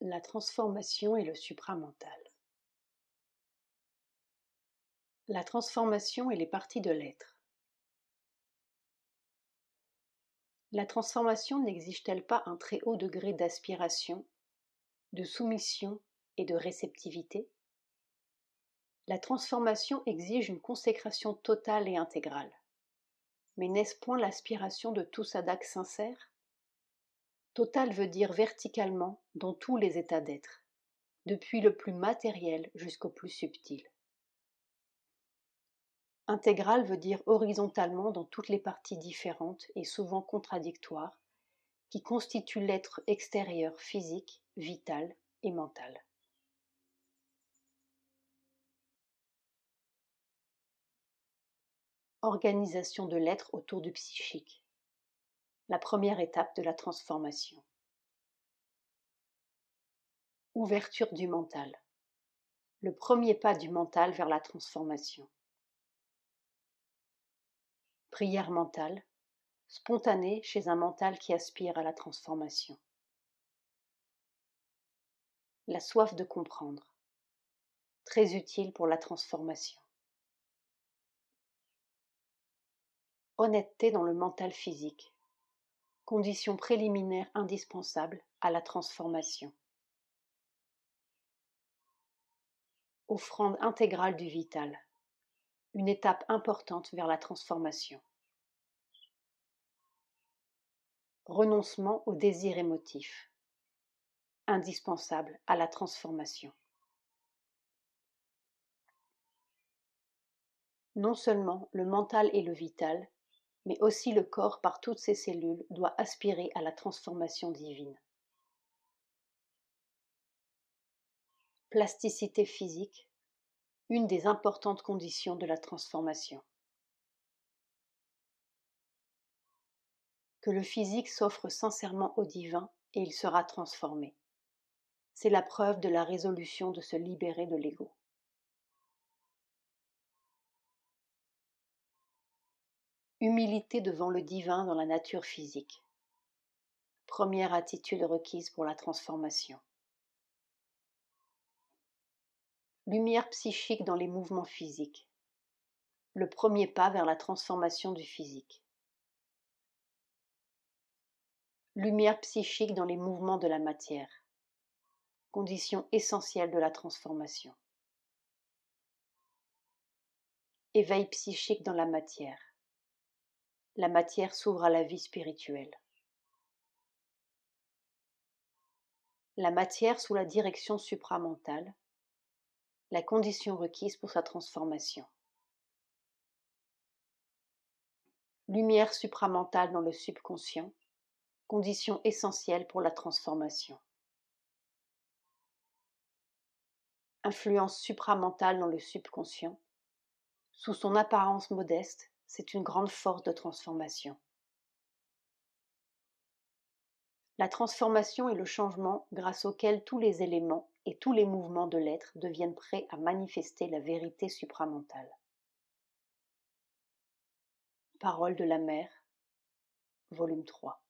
La transformation et le supramental. La transformation et les parties de l'être. La transformation n'exige-t-elle pas un très haut degré d'aspiration, de soumission et de réceptivité? La transformation exige une consécration totale et intégrale. Mais n'est-ce point l'aspiration de tout sadak sincère? Total veut dire verticalement dans tous les états d'être, depuis le plus matériel jusqu'au plus subtil. Intégral veut dire horizontalement dans toutes les parties différentes et souvent contradictoires qui constituent l'être extérieur physique, vital et mental. Organisation de l'être autour du psychique. La première étape de la transformation. Ouverture du mental. Le premier pas du mental vers la transformation. Prière mentale, spontanée chez un mental qui aspire à la transformation. La soif de comprendre, très utile pour la transformation. Honnêteté dans le mental physique, condition préliminaire indispensable à la transformation. Offrande intégrale du vital, une étape importante vers la transformation. Renoncement au désir émotif, indispensable à la transformation. Non seulement le mental et le vital, mais aussi le corps par toutes ses cellules doit aspirer à la transformation divine. Plasticité physique, une des importantes conditions de la transformation. Que le physique s'offre sincèrement au divin et il sera transformé. C'est la preuve de la résolution de se libérer de l'ego. Humilité devant le divin dans la nature physique. Première attitude requise pour la transformation. Lumière psychique dans les mouvements physiques. Le premier pas vers la transformation du physique. Lumière psychique dans les mouvements de la matière. Condition essentielle de la transformation. Éveil psychique dans la matière. La matière s'ouvre à la vie spirituelle. La matière sous la direction supramentale, la condition requise pour sa transformation. Lumière supramentale dans le subconscient, condition essentielle pour la transformation. Influence supramentale dans le subconscient, sous son apparence modeste, c'est une grande force de transformation. La transformation est le changement grâce auquel tous les éléments et tous les mouvements de l'être deviennent prêts à manifester la vérité supramentale. Parole de la Mère, volume 3.